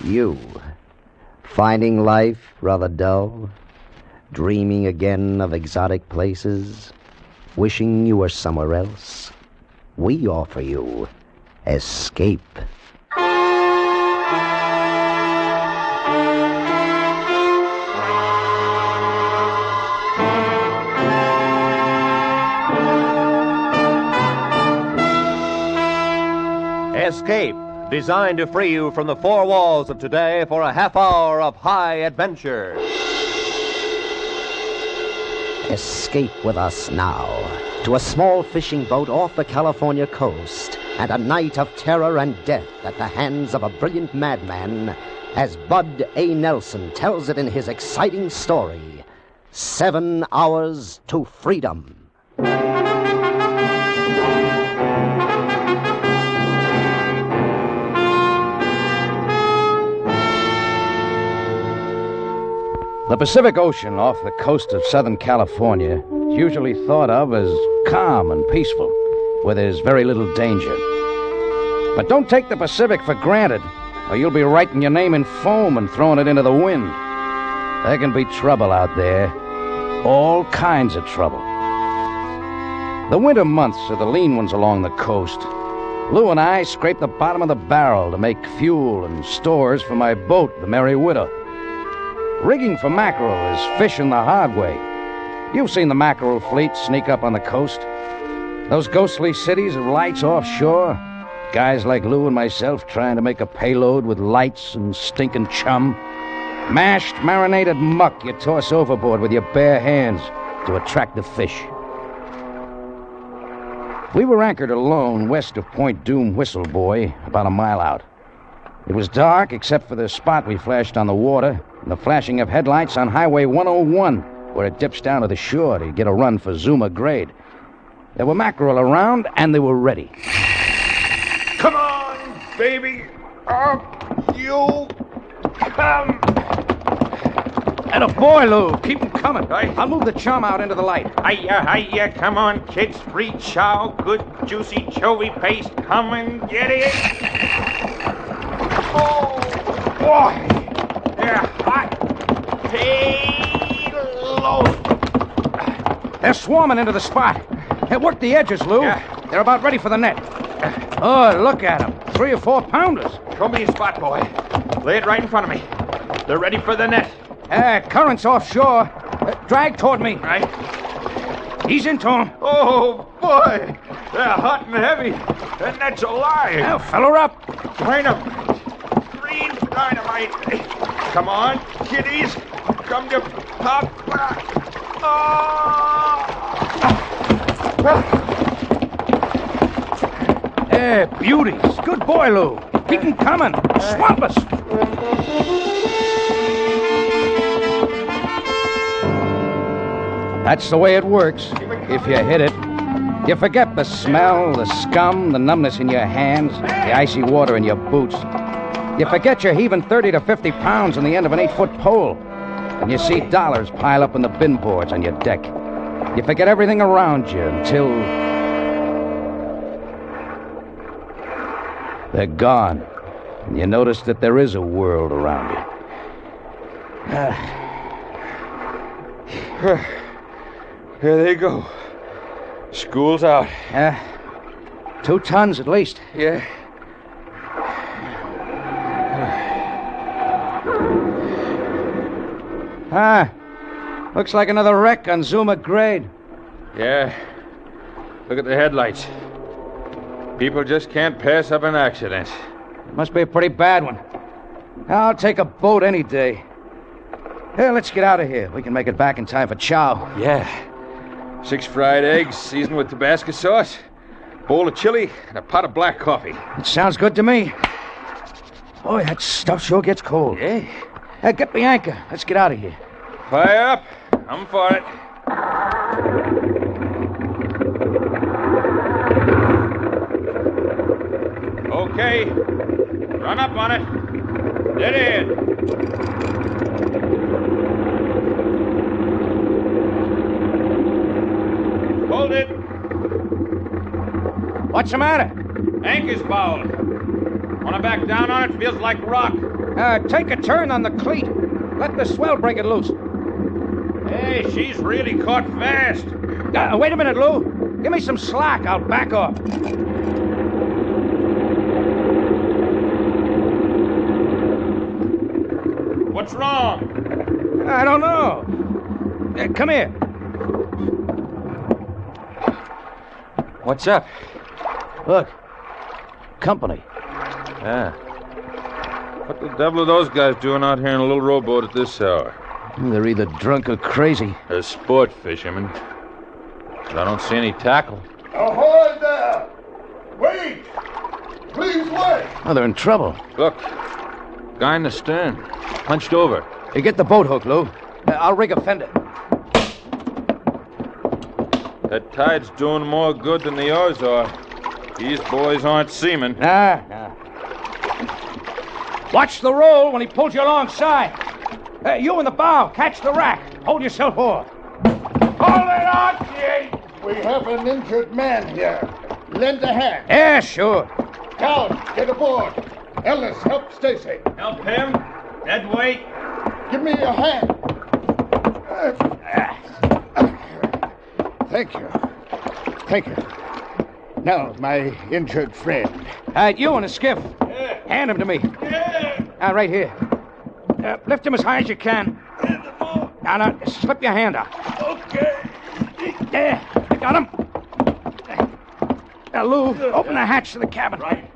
You, finding life rather dull, dreaming again of exotic places, wishing you were somewhere else, we offer you escape. Escape, designed to free you from the four walls of today for a half hour of high adventure. Escape with us now to a small fishing boat off the California coast and a night of terror and death at the hands of a brilliant madman, as Bud A. Nelson tells it in his exciting story, 7 Hours to Freedom. The Pacific Ocean off the coast of Southern California is usually thought of as calm and peaceful, where there's very little danger. But don't take the Pacific for granted, or you'll be writing your name in foam and throwing it into the wind. There can be trouble out there, all kinds of trouble. The winter months are the lean ones along the coast. Lou and I scrape the bottom of the barrel to make fuel and stores for my boat, the Merry Widow. Rigging for mackerel is fishing the hard way. You've seen the mackerel fleet sneak up on the coast. Those ghostly cities of lights offshore. Guys like Lou and myself trying to make a payload with lights and stinking chum. Mashed, marinated muck you toss overboard with your bare hands to attract the fish. We were anchored alone west of Point Doom Whistle Boy, about a mile out. It was dark except for the spot we flashed on the water and the flashing of headlights on Highway 101, where it dips down to the shore to get a run for Zuma Grade. There were mackerel around, and they were ready. Come on, baby. Up you come. And a boy, Lou. Keep them coming. Right. I'll move the chum out into the light. Hiya, come on, kids. Free chow, good juicy chovy paste. Come and get it. Oh, boy. They're hot. Payload. They're swarming into the spot. Hey, work the edges, Lou. Yeah. They're about ready for the net. Oh, look at them. 3 or 4 pounders. Show me a spot, boy. Lay it right in front of me. They're ready for the net. Current's offshore. Drag toward me. Right. Ease into him. Oh, boy. They're hot and heavy. That net's alive. Now, fill her up. Dynamite. Green dynamite. Come on, kiddies. Come to Papa. Beauties. Good boy, Lou. Keep them coming. Swamp us. That's the way it works, if you hit it. You forget the smell, the scum, the numbness in your hands, the icy water in your boots. You forget you're heaving 30 to 50 pounds on the end of an 8-foot pole. And you see dollars pile up in the bin boards on your deck. You forget everything around you until they're gone. And you notice that there is a world around you. Here they go. School's out. 2 tons at least. Yeah. Looks like another wreck on Zuma Grade. Yeah. Look at the headlights. People just can't pass up an accident. Must be a pretty bad one. I'll take a boat any day. Here, let's get out of here. We can make it back in time for chow. Yeah. 6 fried eggs seasoned with Tabasco sauce, bowl of chili, and a pot of black coffee. It sounds good to me. Boy, that stuff sure gets cold. Yeah. Get the anchor. Let's get out of here. Fire up. I'm for it. Okay. Run up on it. Dead ahead. Hold it. What's the matter? Anchor's bowed. Wanna back down on it? Feels like rock. Take a turn on the cleat. Let the swell break it loose. Hey, she's really caught fast. Wait a minute, Lou. Give me some slack. I'll back off. What's wrong? I don't know. Come here. What's up? Look. Company. Yeah. What the devil are those guys doing out here in a little rowboat at this hour? They're either drunk or crazy. They're sport fishermen. But I don't see any tackle. Ahoy there! Wait! Please wait! Oh, they're in trouble. Look. Guy in the stern. Hunched over. Hey, get the boat hook, Lou. I'll rig a fender. That tide's doing more good than the oars are. These boys aren't seamen. Nah. Watch the roll when he pulls you alongside. You in the bow, catch the rack. Hold yourself off. Hold it on, Jay! We have an injured man here. Lend a hand. Yeah, sure. Down, get aboard. Ellis, help Stacy. Help him? Dead weight. Give me your hand. Thank you. Thank you. Now, my injured friend. All right, you in the skiff. Yeah. Hand him to me. Yeah. Right here. Lift him as high as you can. Now, slip your hand out. Okay. There, I got him. Now, Lou, open the hatch to the cabin. Right.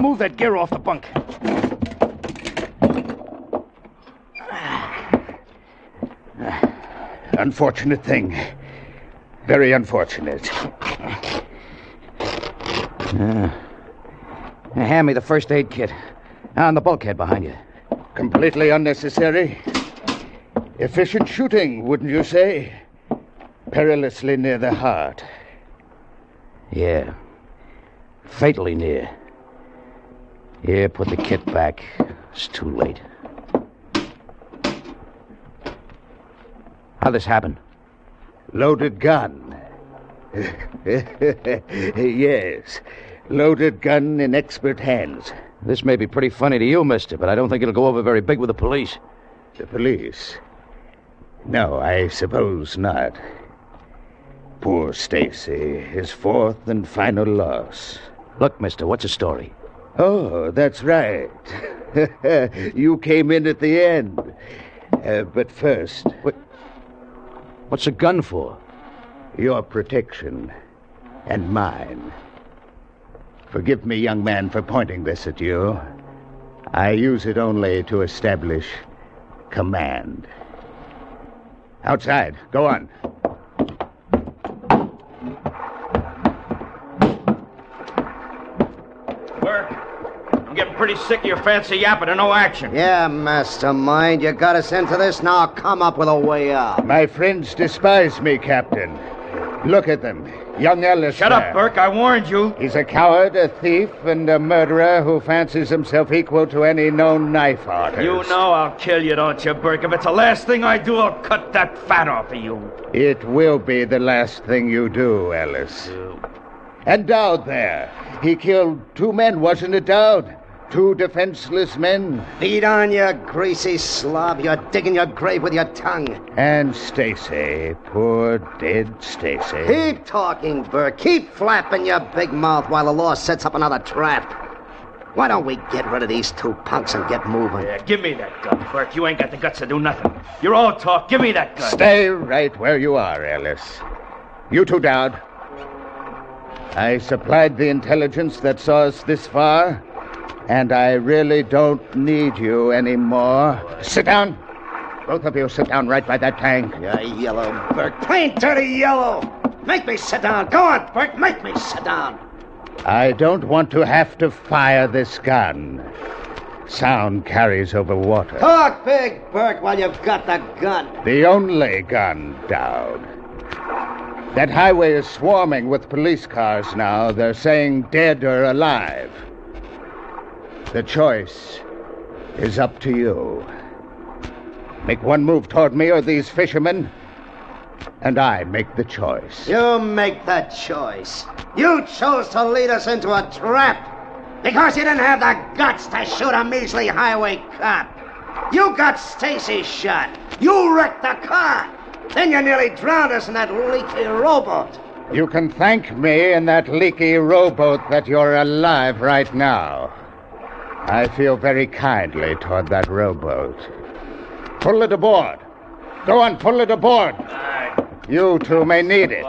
Move that gear off the bunk. Unfortunate thing. Very unfortunate. Hand me the first aid kit. On the bulkhead behind you. Completely unnecessary. Efficient shooting, wouldn't you say? Perilously near the heart. Yeah. Fatally near. Here, put the kit back. It's too late. How'd this happen? Loaded gun. Yes. Loaded gun in expert hands. This may be pretty funny to you, mister, but I don't think it'll go over very big with the police. The police? No, I suppose not. Poor Stacy, his fourth and final loss. Look, mister, what's the story? Oh, that's right. You came in at the end. But first... What's a gun for? Your protection. And mine. Forgive me, young man, for pointing this at you. I use it only to establish command. Outside. Go on. Burke, I'm getting pretty sick of your fancy yapping and no action. Yeah, mastermind. You got us into this. Now come up with a way out. My friends despise me, Captain. Look at them. Young Ellis. Shut up, Burke. I warned you. He's a coward, a thief, and a murderer who fancies himself equal to any known knife artist. You know I'll kill you, don't you, Burke? If it's the last thing I do, I'll cut that fat off of you. It will be the last thing you do, Ellis. And Dowd there. He killed 2 men, wasn't it, Dowd? 2 defenseless men. Feed on, you greasy slob. You're digging your grave with your tongue. And Stacy, poor dead Stacy. Keep talking, Burke. Keep flapping your big mouth while the law sets up another trap. Why don't we get rid of these 2 punks and get moving? Yeah, give me that gun, Burke. You ain't got the guts to do nothing. You're all talk. Give me that gun. Stay right where you are, Ellis. You too, Dowd. I supplied the intelligence that saw us this far, and I really don't need you anymore. Sit down. Both of you sit down right by that tank. Yeah, yellow, Burke. Plain dirty yellow. Make me sit down. Go on, Burke. Make me sit down. I don't want to have to fire this gun. Sound carries over water. Talk big, Burke, while you've got the gun. The only gun, Dowd. That highway is swarming with police cars now. They're saying dead or alive. The choice is up to you. Make one move toward me or these fishermen, and I make the choice. You make the choice. You chose to lead us into a trap because you didn't have the guts to shoot a measly highway cop. You got Stacy shot. You wrecked the car. Then you nearly drowned us in that leaky rowboat. You can thank me in that leaky rowboat that you're alive right now. I feel very kindly toward that rowboat. Pull it aboard. Go on, pull it aboard. You two may need it.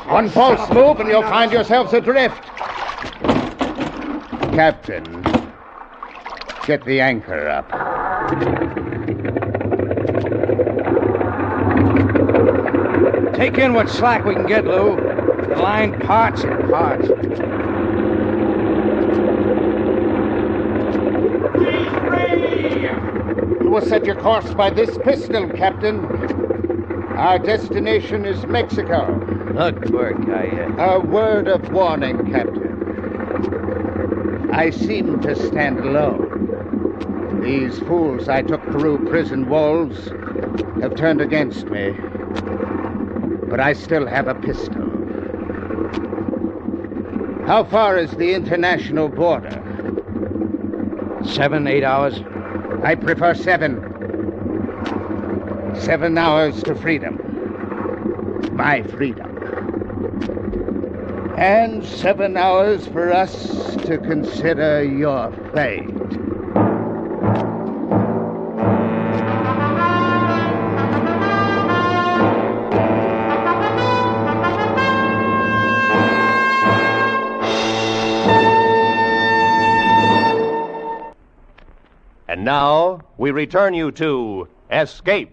One false move and you'll find yourselves adrift. Captain, get the anchor up. Take in what slack we can get, Lou. The line parts and parts. You will set your course by this pistol, Captain. Our destination is Mexico. Look, Burke, A word of warning, Captain. I seem to stand alone. These fools I took through prison walls have turned against me. But I still have a pistol. How far is the international border? 7, 8 hours. I prefer 7. 7 hours to freedom. My freedom. And 7 hours for us to consider your fate. And now, we return you to Escape.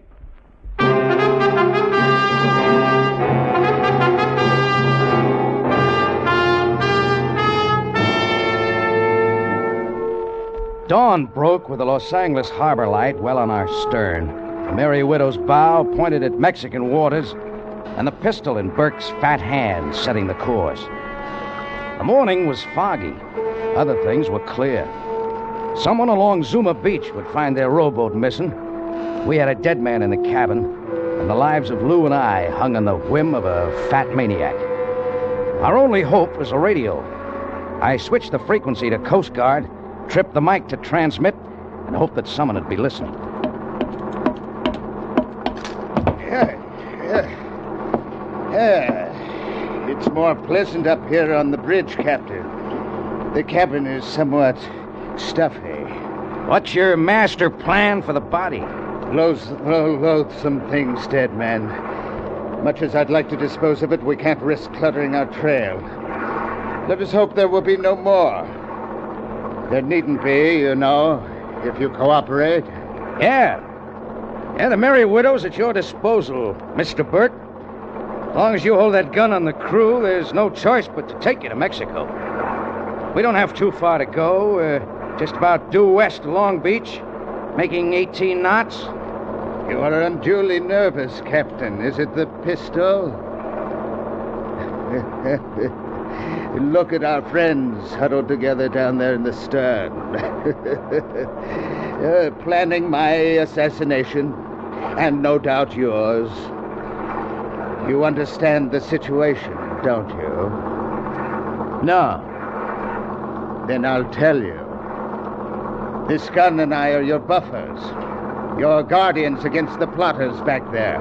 Dawn broke with the Los Angeles harbor light well on our stern. The Merry Widow's bow pointed at Mexican waters, and the pistol in Burke's fat hand setting the course. The morning was foggy. Other things were clear. Someone along Zuma Beach would find their rowboat missing. We had a dead man in the cabin, and the lives of Lou and I hung on the whim of a fat maniac. Our only hope was a radio. I switched the frequency to Coast Guard, tripped the mic to transmit, and hoped that someone would be listening. It's more pleasant up here on the bridge, Captain. The cabin is somewhat stuffy. What's your master plan for the body? Loathsome things, dead man. Much as I'd like to dispose of it, we can't risk cluttering our trail. Let us hope there will be no more. There needn't be, you know, if you cooperate. Yeah, the Merry Widow's at your disposal, Mr. Burke. As long as you hold that gun on the crew, there's no choice but to take you to Mexico. We don't have too far to go. Just about due west of Long Beach, making 18 knots. You are unduly nervous, Captain. Is it the pistol? Look at our friends huddled together down there in the stern. Planning my assassination, and no doubt yours. You understand the situation, don't you? No. Then I'll tell you. This gun and I are your buffers, your guardians against the plotters back there.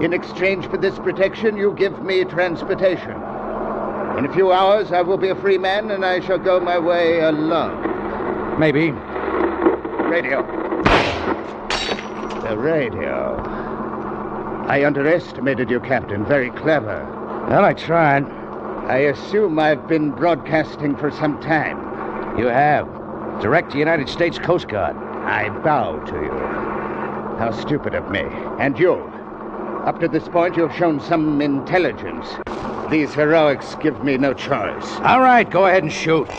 In exchange for this protection, you give me transportation. In a few hours, I will be a free man, and I shall go my way alone. Maybe. Radio. The radio. I underestimated you, Captain. Very clever. Well, I tried. I assume I've been broadcasting for some time. You have. Direct to United States Coast Guard. I bow to you. How stupid of me. And you. Up to this point, you've shown some intelligence. These heroics give me no choice. All right, go ahead and shoot.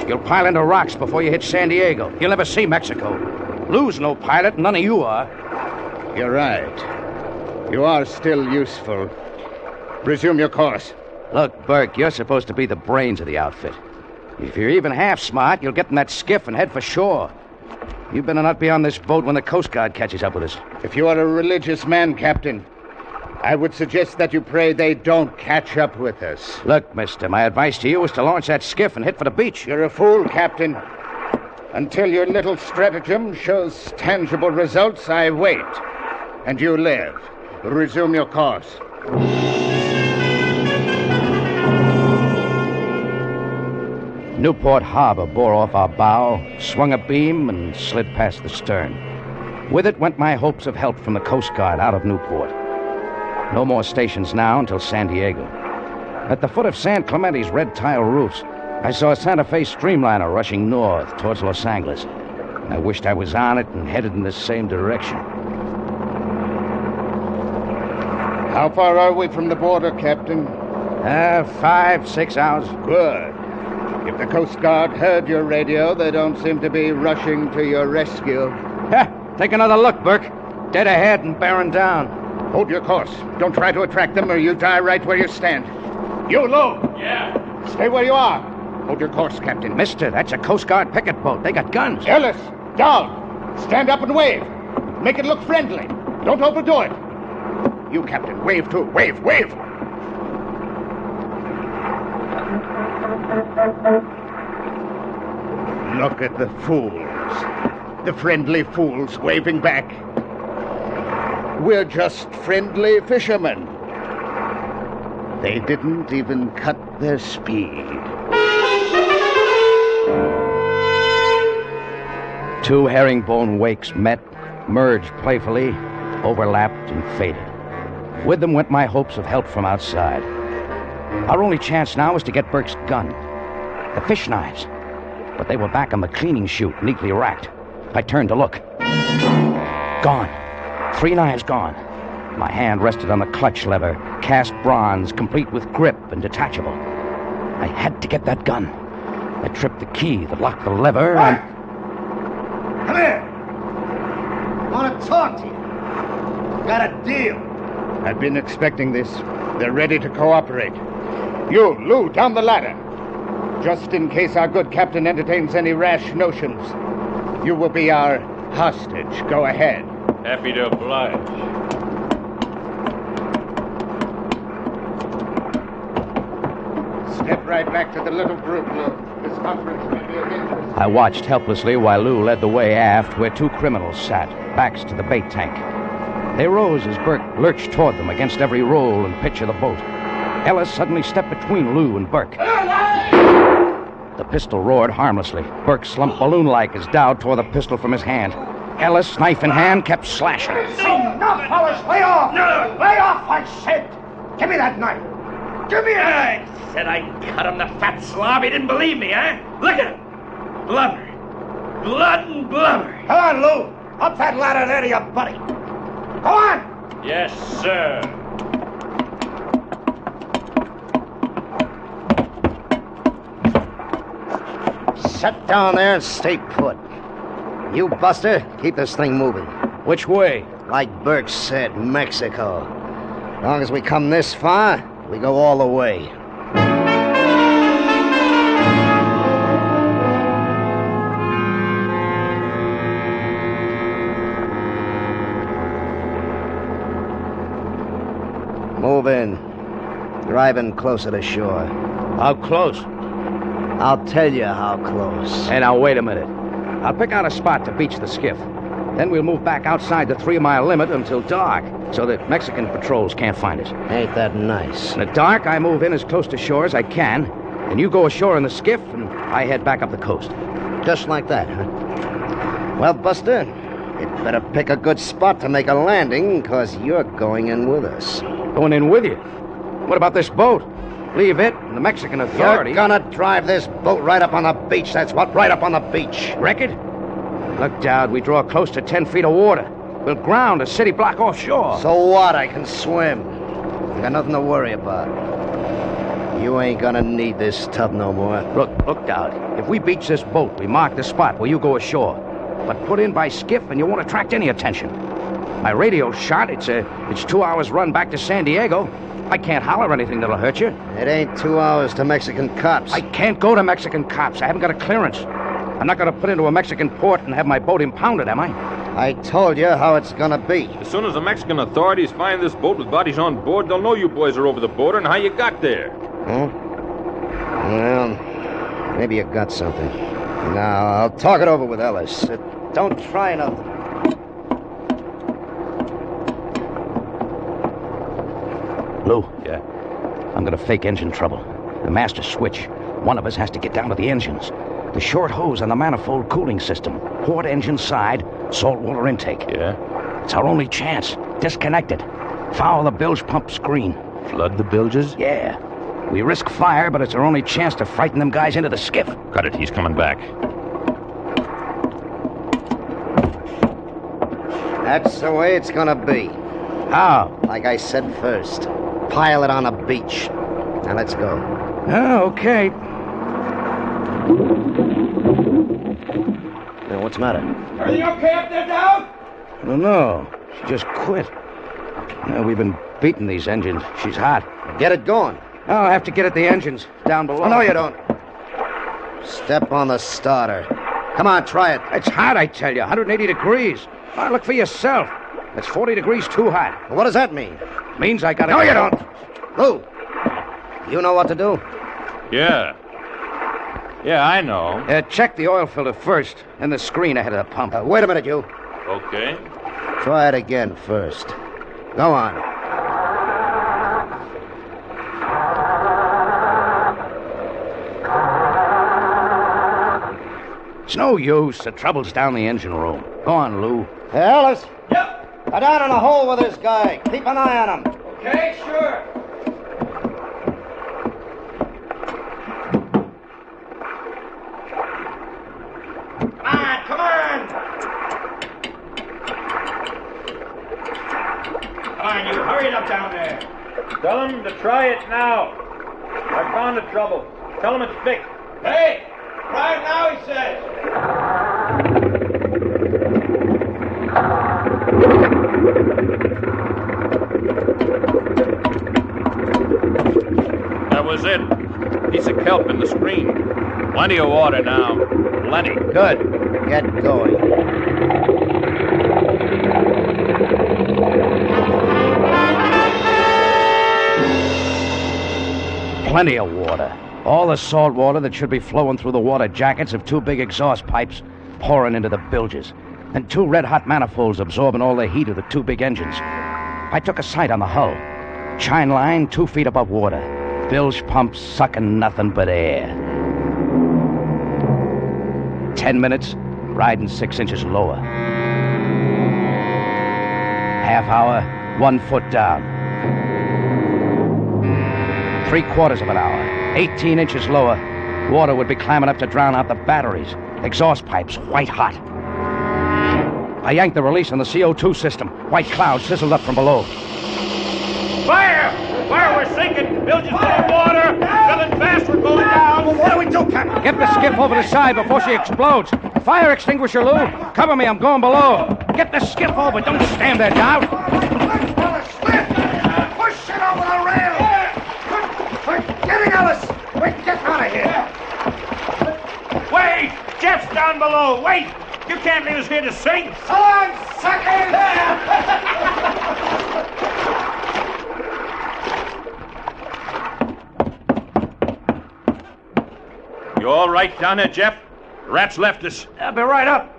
You'll pile into rocks before you hit San Diego. You'll never see Mexico. Lou's no pilot, none of you are. You're right. You are still useful. Resume your course. Look, Burke, you're supposed to be the brains of the outfit. If you're even half smart, you'll get in that skiff and head for shore. You better not be on this boat when the Coast Guard catches up with us. If you are a religious man, Captain, I would suggest that you pray they don't catch up with us. Look, mister, my advice to you is to launch that skiff and hit for the beach. You're a fool, Captain. Until your little stratagem shows tangible results, I wait. And you live. Resume your course. Newport Harbor bore off our bow, swung a beam, and slid past the stern. With it went my hopes of help from the Coast Guard out of Newport. No more stations now until San Diego. At the foot of San Clemente's red tile roofs, I saw a Santa Fe streamliner rushing north towards Los Angeles. I wished I was on it and headed in the same direction. How far are we from the border, Captain? 5, 6 hours. Good. If the Coast Guard heard your radio, they don't seem to be rushing to your rescue. Take another look, Burke. Dead ahead and bearing down. Hold your course. Don't try to attract them or you die right where you stand. You, Lou! Yeah. Stay where you are. Hold your course, Captain. Mister, that's a Coast Guard picket boat. They got guns. Ellis, down. Stand up and wave. Make it look friendly. Don't overdo it. You, Captain, wave too. Wave, wave. Look at the fools. The friendly fools waving back. We're just friendly fishermen. They didn't even cut their speed. Two herringbone wakes met, merged playfully, overlapped, and faded. With them went my hopes of help from outside. Our only chance now was to get Burke's gun. The fish knives. But they were back on the cleaning chute, neatly racked. I turned to look. Gone. 3 knives gone. My hand rested on the clutch lever, cast bronze, complete with grip and detachable. I had to get that gun. I tripped the key that locked the lever and... Come here. I want to talk to you. Got a deal. I've been expecting this. They're ready to cooperate. You, Lou, down the ladder. Just in case our good captain entertains any rash notions. You will be our hostage. Go ahead. Happy to oblige. Step right back to the little group, Lou. This conference may be of interest. I watched helplessly while Lou led the way aft where 2 criminals sat, backs to the bait tank. They rose as Burke lurched toward them against every roll and pitch of the boat. Ellis suddenly stepped between Lou and Burke. The pistol roared harmlessly. Burke slumped balloon-like as Dowd tore the pistol from his hand. Ellis, knife in hand, kept slashing. Enough, fellas! Lay off! No! Lay off, I said! Give me that knife! Give me it! I said I'd cut him, the fat slob. He didn't believe me, eh? Look at him. Blubber. Blood and blubber. Come on, Lou! Up that ladder there to your buddy! Go on! Yes, sir. Sit down there and stay put. You, Buster, keep this thing moving. Which way? Like Burke said, Mexico. As long as we come this far, we go all the way. Move in. Driving closer to shore. How close? I'll tell you how close. Hey, now, wait a minute. I'll pick out a spot to beach the skiff. Then we'll move back outside the 3-mile limit until dark, so that Mexican patrols can't find us. Ain't that nice? In the dark, I move in as close to shore as I can, and you go ashore in the skiff, and I head back up the coast. Just like that, huh? Well, Buster, you'd better pick a good spot to make a landing, because you're going in with us. Going in with you? What about this boat? Leave it and the Mexican authority. You're gonna drive this boat right up on the beach, that's what, right up on the beach. Wreck it? Look, Dowd, we draw close to 10 feet of water. We'll ground a city block offshore. So what? I can swim. You got nothing to worry about. You ain't gonna need this tub no more. Look, Dowd. If we beach this boat, we mark the spot where you go ashore. But put in by skiff and you won't attract any attention. My radio's shot. It's 2 hours run back to San Diego. I can't holler anything that'll hurt you. It ain't 2 hours to Mexican cops. I can't go to Mexican cops. I haven't got a clearance. I'm not going to put into a Mexican port and have my boat impounded, am I? I told you how it's gonna be. As soon as the Mexican authorities find this boat with bodies on board, they'll know you boys are over the border and how you got there. Huh? Well, maybe you got something. Now, I'll talk it over with Ellis. Don't try nothing. Lou. Yeah? I'm gonna fake engine trouble. The master switch. One of us has to get down to the engines. The short hose on the manifold cooling system. Port engine side, saltwater intake. Yeah? It's our only chance. Disconnect it. Foul the bilge pump screen. Flood the bilges? Yeah. We risk fire, but it's our only chance to frighten them guys into the skiff. Got it. He's coming back. That's the way it's gonna be. How? Like I said first. Pile it on the beach. Now let's go. Oh, okay. Now, what's the matter? Everything okay up there, Dowd? I don't know. She just quit. We've been beating these engines. She's hot. Get it going. I'll have to get at the engines down below. Oh, no, you don't. Step on the starter. Come on, try it. It's hot, I tell you. 180 degrees. Oh, look for yourself. It's 40 degrees too hot. Well, what does that mean? Means I gotta... No, you don't. Lou, you know what to do? Yeah. Yeah, I know. Check the oil filter first, then the screen ahead of the pump. Wait a minute, you. Okay. Try it again first. Go on. It's no use. The trouble's down the engine room. Go on, Lou. Hey, Ellis. Yep. Go down in the hole with this guy. Keep an eye on him. Okay, sure. Come on! Come on, you hurry it up down there. Tell him to try it now. I found the trouble. Tell him it's fixed. Hey! Try it now, he says. That was it. Piece of kelp in the screen. Plenty of water now. Plenty. Good. Get going. Plenty of water. All the salt water that should be flowing through the water jackets of two big exhaust pipes pouring into the bilges. And two red-hot manifolds absorbing all the heat of the two big engines. I took a sight on the hull. Chine line 2 feet above water. Bilge pump sucking nothing but air. 10 minutes, riding 6 inches lower. Half hour, 1 foot down. 3/4 of an hour, 18 inches lower. Water would be climbing up to drown out the batteries. Exhaust pipes, white hot. I yanked the release on the CO2 system. White clouds sizzled up from below. Fire! Fire, we're sinking! Bilges full of water! Filling fast, we're going down! Well, what do we do, Captain? Get the skiff over the side before she explodes. Fire extinguisher, Lou. Cover me, I'm going below. Get the skiff over. Don't stand there, Dowd. Push it over the rail! We're getting Ellis! We're getting out of here! Wait! Jeff's down below! Wait! You can't leave us here to sink! So long, suckers! You all right down there, Jeff? Rats left us. I'll be right up.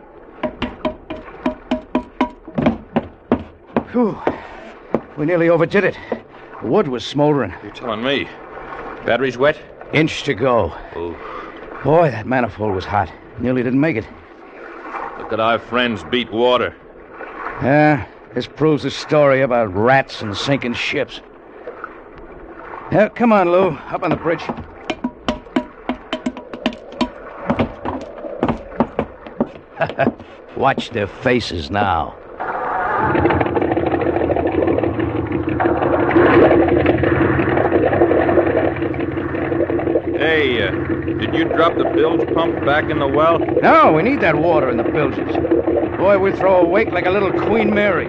Whew. We nearly overdid it. The wood was smoldering. You're telling me. Batteries wet? Inch to go. Oh. Boy, that manifold was hot. Nearly didn't make it. Look at our friends beat water. Yeah, this proves the story about rats and sinking ships. Yeah, come on, Lou. Up on the bridge. Watch their faces now. Hey, did you drop the bilge pump back in the well? No, we need that water in the bilges. Boy, we'll throw a wake like a little Queen Mary.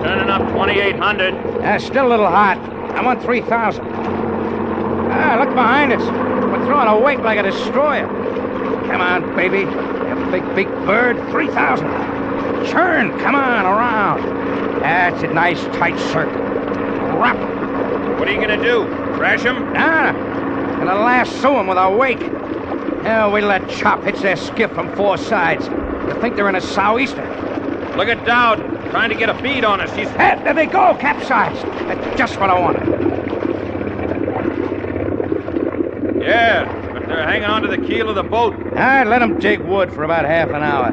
Turning up 2,800. Still a little hot. I want 3,000. Look behind us. We're throwing a wake like a destroyer. Come on, baby. You big bird. 3,000. Churn. Come on, around. That's a nice tight circle. Wrap. What are you going to do? Crash him? Nah. Gonna lasso him with a wake. Yeah, we let Chop hits their skiff from 4 sides. You think they're in a sou'easter? Look at Dowd, trying to get a bead on us. He's... Hey, there they go, capsized. That's just what I wanted. Yeah, but they're hanging on to the keel of the boat. I'd let them dig wood for about half an hour.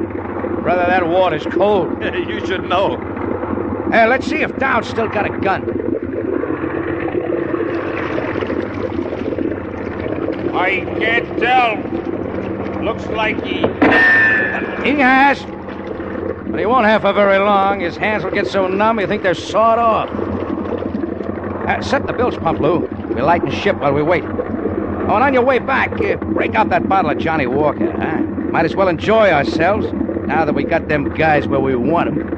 Brother, that water's cold. You should know. Hey, let's see if Dowd's still got a gun. I can't tell. Looks like he... He has. But he won't have for very long. His hands will get so numb you think they're sawed off. Set the bilge pump, Lou. We'll lighten ship while we wait. Oh, and on your way back, break out that bottle of Johnny Walker, huh? Might as well enjoy ourselves now that we got them guys where we want them.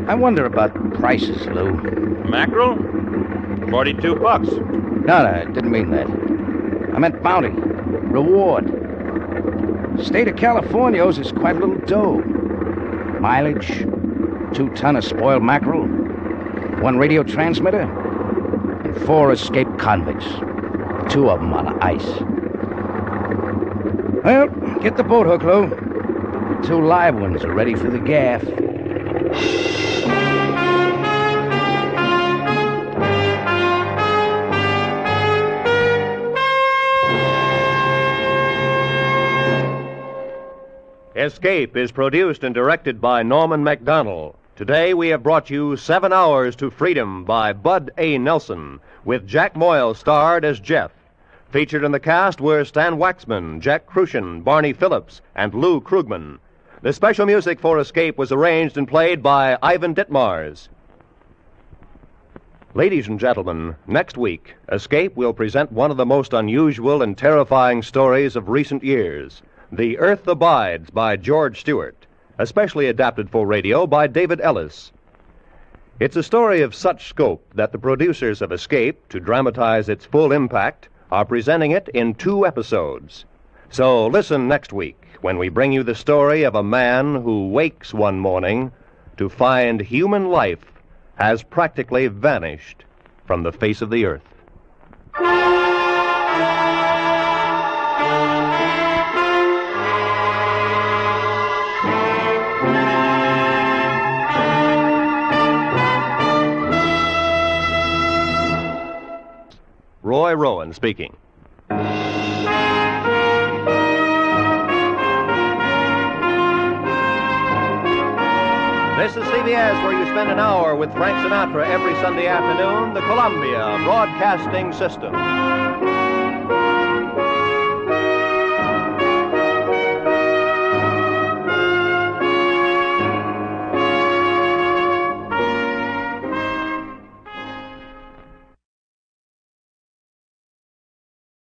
I wonder about prices, Lou. Mackerel? $42. No, I didn't mean that. I meant bounty. Reward. State of California owes us quite a little dough. Mileage, 2 ton of spoiled mackerel, 1 radio transmitter, and 4 escaped convicts. 2 of them on ice. Well, get the boat hook, Lou. The 2 live ones are ready for the gaff. Escape is produced and directed by Norman MacDonald. Today we have brought you 7 Hours to Freedom by Bud A. Nelson, with Jack Moyle starred as Jeff. Featured in the cast were Stan Waxman, Jack Crucian, Barney Phillips, and Lou Krugman. The special music for Escape was arranged and played by Ivan Ditmars. Ladies and gentlemen, next week, Escape will present one of the most unusual and terrifying stories of recent years. The Earth Abides by George Stewart, especially adapted for radio by David Ellis. It's a story of such scope that the producers of Escape, to dramatize its full impact, are presenting it in 2 episodes. So listen next week when we bring you the story of a man who wakes one morning to find human life has practically vanished from the face of the earth. Roy Rowan speaking. This is CBS, where you spend an hour with Frank Sinatra every Sunday afternoon, the Columbia Broadcasting System.